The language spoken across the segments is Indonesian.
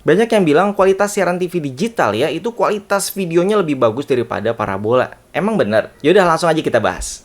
Banyak yang bilang kualitas siaran TV digital ya, itu kualitas videonya lebih bagus daripada parabola. Emang bener? Yaudah langsung aja kita bahas.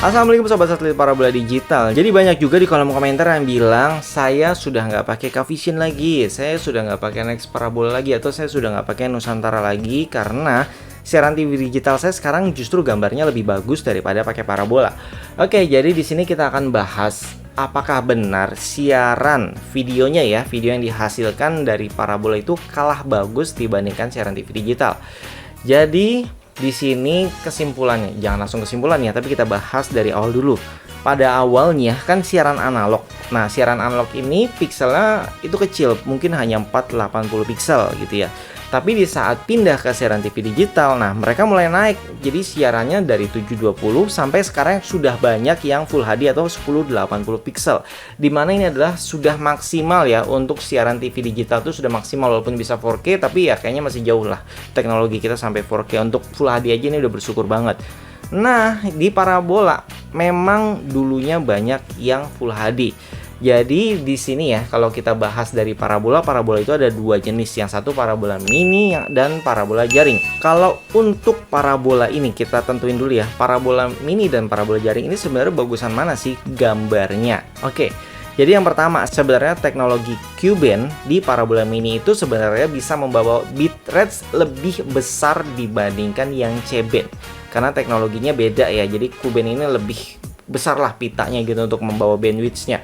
Assalamualaikum sobat satelit parabola digital. Jadi banyak juga di kolom komentar yang bilang saya sudah nggak pakai Cavision lagi, saya sudah nggak pakai Next Parabola lagi, atau saya sudah nggak pakai Nusantara lagi karena siaran TV digital saya sekarang justru gambarnya lebih bagus daripada pakai parabola. Oke, jadi di sini kita akan bahas apakah benar siaran videonya ya, video yang dihasilkan dari parabola itu kalah bagus dibandingkan siaran TV digital. Jadi di sini kesimpulannya, jangan langsung kesimpulan ya, tapi kita bahas dari awal dulu. Pada awalnya kan siaran analog. Nah, siaran analog ini pixelnya itu kecil, mungkin hanya 480 pixel gitu ya. Tapi di saat pindah ke siaran TV digital, nah mereka mulai naik. Jadi siarannya dari 720 sampai sekarang sudah banyak yang Full HD atau 1080 pixel. Dimana ini adalah sudah maksimal ya untuk siaran TV digital itu sudah maksimal, walaupun bisa 4K tapi ya kayaknya masih jauh lah teknologi kita sampai 4K. Untuk Full HD aja ini udah bersyukur banget. Nah, di parabola memang dulunya banyak yang Full HD. Jadi di sini ya, kalau kita bahas dari parabola itu ada dua jenis. Yang satu parabola mini dan parabola jaring. Kalau untuk parabola ini kita tentuin dulu ya, parabola mini dan parabola jaring ini sebenarnya bagusan mana sih gambarnya? Oke. Jadi yang pertama, sebenarnya teknologi Q-band di parabola mini itu sebenarnya bisa membawa bitrate lebih besar dibandingkan yang C-band. Karena teknologinya beda ya, jadi Q-band ini lebih besar lah pitanya gitu untuk membawa bandwidth-nya.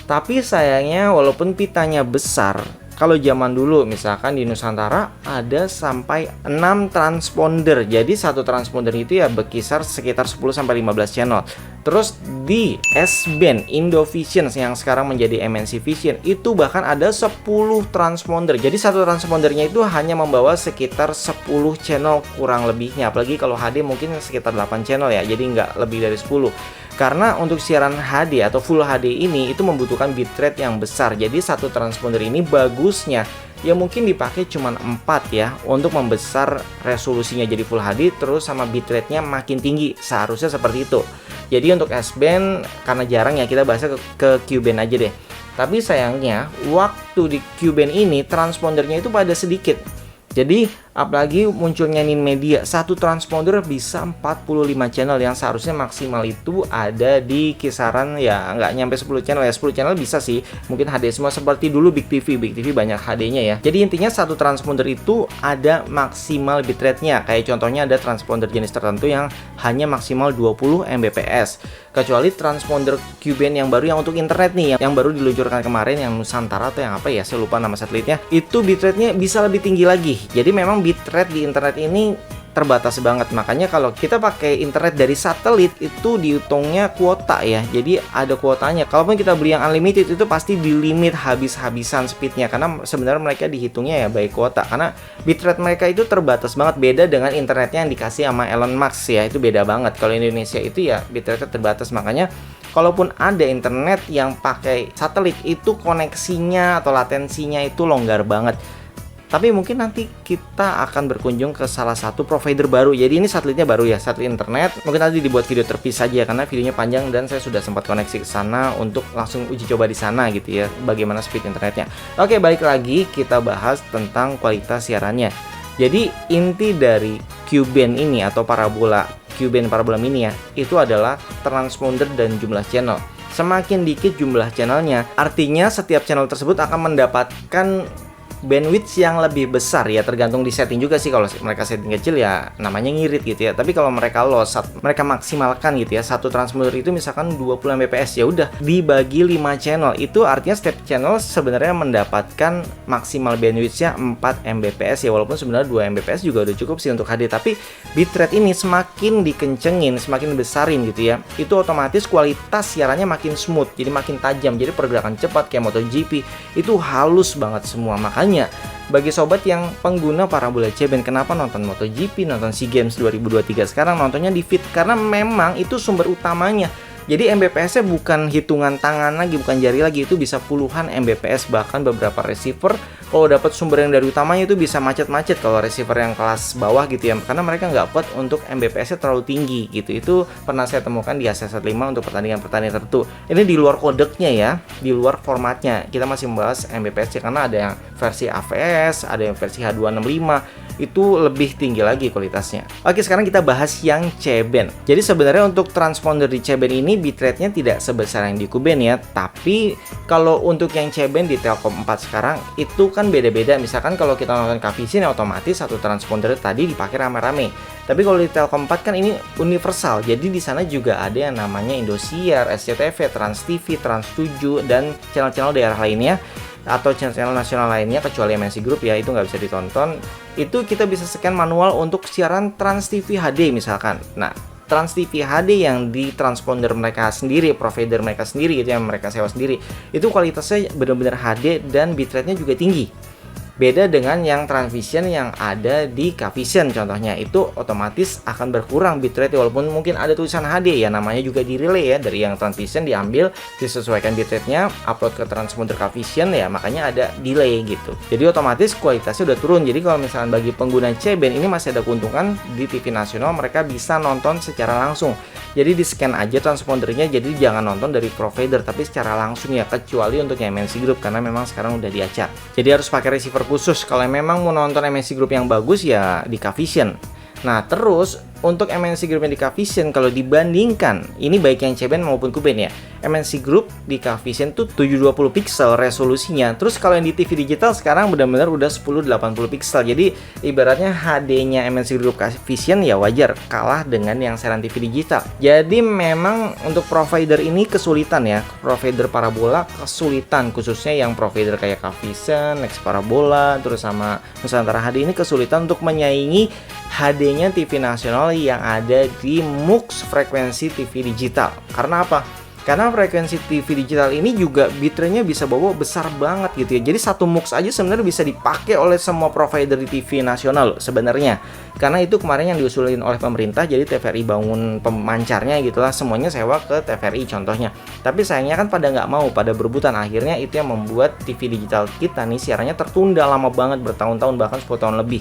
Tapi sayangnya walaupun pitanya besar, kalau zaman dulu misalkan di Nusantara ada sampai 6 transponder. Jadi satu transponder itu ya berkisar sekitar 10-15 channel. Terus di S-band Indovision yang sekarang menjadi MNC Vision itu bahkan ada 10 transponder. Jadi satu transpondernya itu hanya membawa sekitar 10 channel kurang lebihnya. Apalagi kalau HD mungkin sekitar 8 channel ya, jadi nggak lebih dari 10. Karena untuk siaran HD atau Full HD ini itu membutuhkan bitrate yang besar. Jadi satu transponder ini bagusnya ya mungkin dipakai cuma 4 ya untuk membesar resolusinya jadi Full HD, terus sama bitrate-nya makin tinggi. Seharusnya seperti itu. Jadi untuk S-band karena jarang ya, kita bahasnya ke Q-band aja deh. Tapi sayangnya waktu di Q-band ini transpondernya itu pada sedikit. Jadi apalagi munculnya Ninmedia, satu transponder bisa 45 channel yang seharusnya maksimal itu ada di kisaran ya nggak nyampe 10 channel ya. 10 channel bisa sih, mungkin HD semua seperti dulu Big TV banyak HD-nya ya. Jadi intinya satu transponder itu ada maksimal bitrate-nya. Kayak contohnya ada transponder jenis tertentu yang hanya maksimal 20 Mbps. Kecuali transponder Q-band yang baru yang untuk internet nih, yang baru diluncurkan kemarin, yang Nusantara atau yang apa ya, saya lupa nama satelitnya. Itu bitrate-nya bisa lebih tinggi lagi. Jadi memang bitrate di internet ini terbatas banget. Makanya kalau kita pakai internet dari satelit itu dihitungnya kuota ya. Jadi ada kuotanya. Kalaupun kita beli yang unlimited itu pasti di limit habis-habisan speednya, karena sebenarnya mereka dihitungnya ya by kuota. Karena bitrate mereka itu terbatas banget, beda dengan internetnya yang dikasih sama Elon Musk ya. Itu beda banget. Kalau Indonesia itu ya bitrate terbatas. Makanya kalaupun ada internet yang pakai satelit itu koneksinya atau latensinya itu longgar banget. Tapi mungkin nanti kita akan berkunjung ke salah satu provider baru. Jadi ini satelitnya baru ya, satelit internet. Mungkin nanti dibuat video terpisah aja karena videonya panjang dan saya sudah sempat koneksi ke sana untuk langsung uji coba di sana gitu ya, bagaimana speed internetnya. Oke, balik lagi kita bahas tentang kualitas siarannya. Jadi inti dari Q-band ini atau parabola Q-band parabola mini ya, itu adalah transponder dan jumlah channel. Semakin dikit jumlah channelnya, artinya setiap channel tersebut akan mendapatkan bandwidth yang lebih besar ya, tergantung di setting juga sih. Kalau mereka setting kecil ya namanya ngirit gitu ya. Tapi kalau mereka loss, mereka maksimalkan gitu ya, satu transponder itu misalkan 20 Mbps, ya udah dibagi 5 channel. Itu artinya setiap channel sebenarnya mendapatkan maksimal bandwidthnya 4 Mbps ya, walaupun sebenarnya 2 Mbps juga udah cukup sih untuk HD. Tapi bitrate ini semakin dikencengin, semakin besarin gitu ya, itu otomatis kualitas siarannya makin smooth, jadi makin tajam, jadi pergerakan cepat kayak MotoGP itu halus banget semua. Makanya bagi sobat yang pengguna parabola C-band, kenapa nonton MotoGP, nonton SEA Games 2023 sekarang nontonnya di Fit? Karena memang itu sumber utamanya. Jadi Mbps-nya bukan hitungan tangan lagi, bukan jari lagi, itu bisa puluhan Mbps. Bahkan beberapa receiver kalau dapat sumber yang dari utamanya itu bisa macet-macet kalau receiver yang kelas bawah gitu ya, karena mereka nggak kuat untuk Mbps-nya terlalu tinggi gitu. Itu pernah saya temukan di ACS 5 untuk pertandingan-pertandingan tertentu. Ini di luar kodeknya ya, di luar formatnya. Kita masih membahas Mbps karena ada yang versi AVS, ada yang versi H265, itu lebih tinggi lagi kualitasnya. Oke, sekarang kita bahas yang C-band. Jadi sebenarnya untuk transponder di C-band ini bitrate-nya tidak sebesar yang di Q-band ya, tapi kalau untuk yang C-band di Telkom 4 sekarang itu kan beda-beda. Misalkan kalau kita nonton Kavisin ya otomatis satu transponder tadi dipakai rame-rame. Tapi kalau di Telkom 4 kan ini universal. Jadi di sana juga ada yang namanya Indosiar, SCTV, Trans TV, Trans 7 dan channel-channel daerah lainnya atau channel nasional lainnya kecuali MNC Group ya, itu nggak bisa ditonton. Itu kita bisa scan manual untuk siaran Trans TV HD misalkan. Nah, Trans TV HD yang di transponder mereka sendiri, provider mereka sendiri gitu yang mereka sewa sendiri, itu kualitasnya benar-benar HD dan bitrate-nya juga tinggi. Beda dengan yang Transvision yang ada di Kavision contohnya, itu otomatis akan berkurang bitrate walaupun mungkin ada tulisan HD ya, namanya juga di relay ya, dari yang Transvision diambil disesuaikan bitrate-nya, upload ke transponder Kavision ya, makanya ada delay gitu. Jadi otomatis kualitasnya udah turun. Jadi kalau misalnya bagi pengguna C-band ini masih ada keuntungan di TV nasional, mereka bisa nonton secara langsung. Jadi di scan aja transpondernya, jadi jangan nonton dari provider tapi secara langsung ya, kecuali untuk yang MNC Group karena memang sekarang udah diacak. Jadi harus pakai receiver khusus. Kalau memang mau nonton MNC Group yang bagus ya di Kavision. Nah, terus untuk MNC Group yang di Kavision kalau dibandingkan, ini baik yang C-band maupun Q-band ya, MNC Group di Kavision tuh 720 pixel resolusinya. Terus kalau yang di TV digital sekarang benar-benar udah 1080 pixel. Jadi ibaratnya HD-nya MNC Group Kavision ya wajar kalah dengan yang siaran TV digital. Jadi memang untuk provider ini kesulitan ya, provider parabola kesulitan, khususnya yang provider kayak Kavision, Next Parabola, terus sama Nusantara HD ini kesulitan untuk menyaingi HD-nya TV nasional yang ada di MUX frekuensi TV digital. Karena apa? Karena frekuensi TV digital ini juga bitrate-nya bisa bawa besar banget gitu ya. Jadi satu MUX aja sebenarnya bisa dipakai oleh semua provider di TV nasional loh sebenarnya. Karena itu kemarin yang diusulin oleh pemerintah, jadi TVRI bangun pemancarnya gitulah, semuanya sewa ke TVRI contohnya. Tapi sayangnya kan pada nggak mau, pada berebutan. Akhirnya itu yang membuat TV digital kita nih siarannya tertunda lama banget, bertahun-tahun bahkan 10 tahun lebih.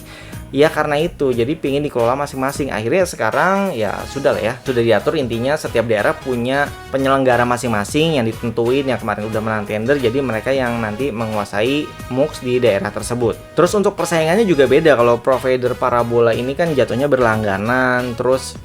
Ya karena itu, jadi pingin dikelola masing-masing. Akhirnya sekarang ya sudah lah ya, sudah diatur, intinya setiap daerah punya penyelenggara masing-masing yang ditentuin, yang kemarin udah menang tender, jadi mereka yang nanti menguasai MUX di daerah tersebut. Terus untuk persaingannya juga beda, kalau provider parabola ini kan jatuhnya berlangganan, terus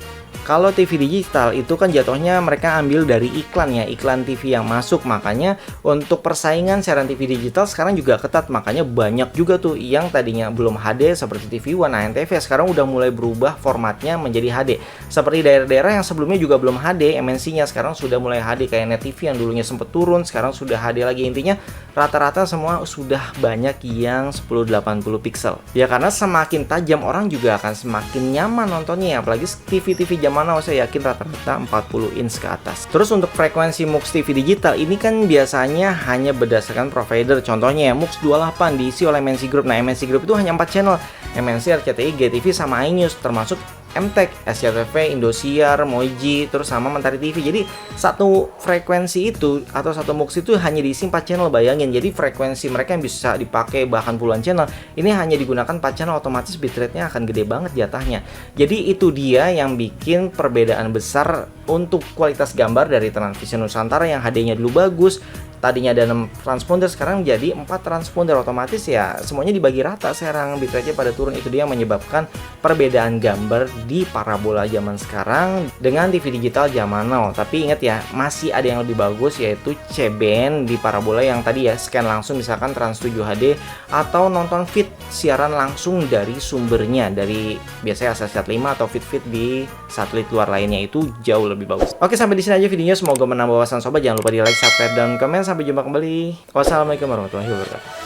kalau TV digital itu kan jatuhnya mereka ambil dari iklan ya, iklan TV yang masuk. Makanya untuk persaingan siaran TV digital sekarang juga ketat. Makanya banyak juga tuh yang tadinya belum HD seperti TV One, ANTV sekarang udah mulai berubah formatnya menjadi HD. Seperti daerah-daerah yang sebelumnya juga belum HD, MNC-nya sekarang sudah mulai HD, kayak Net TV yang dulunya sempat turun sekarang sudah HD lagi. Intinya rata-rata semua sudah banyak yang 1080 pixel. Ya karena semakin tajam orang juga akan semakin nyaman nontonnya, apalagi TV-TV zaman now saya yakin rata-rata 40 inch ke atas. Terus untuk frekuensi MUX TV digital ini kan biasanya hanya berdasarkan provider. Contohnya ya MUX 28 diisi oleh MNC Group. Nah, MNC Group itu hanya 4 channel, MNC, RCTI, GTV sama iNews, termasuk MTEK, SCTV, Indosiar, Moji, terus sama Mentari TV. Jadi satu frekuensi itu atau satu MUX itu hanya diisi 4 channel, bayangin. Jadi frekuensi mereka yang bisa dipakai bahkan puluhan channel, ini hanya digunakan 4 channel, otomatis bitrate-nya akan gede banget jatahnya. Jadi itu dia yang bikin perbedaan besar untuk kualitas gambar dari Transvision Nusantara yang HD-nya dulu bagus. Tadinya ada 6 transponder, sekarang jadi 4 transponder, otomatis ya semuanya dibagi rata, sekarang bitrate-nya pada turun. Itu dia yang menyebabkan perbedaan gambar di parabola zaman sekarang dengan TV digital zaman now. Tapi ingat ya, masih ada yang lebih bagus, yaitu C-band di parabola yang tadi ya, scan langsung misalkan Trans 7 HD atau nonton feed siaran langsung dari sumbernya, dari biasanya ACS 5 atau feed di satelit luar lainnya, itu jauh lebih bagus. Oke, sampai di sini aja videonya, semoga menambah wawasan sobat. Jangan lupa di like, subscribe, dan komen. Sampai jumpa kembali. Wassalamualaikum warahmatullahi wabarakatuh.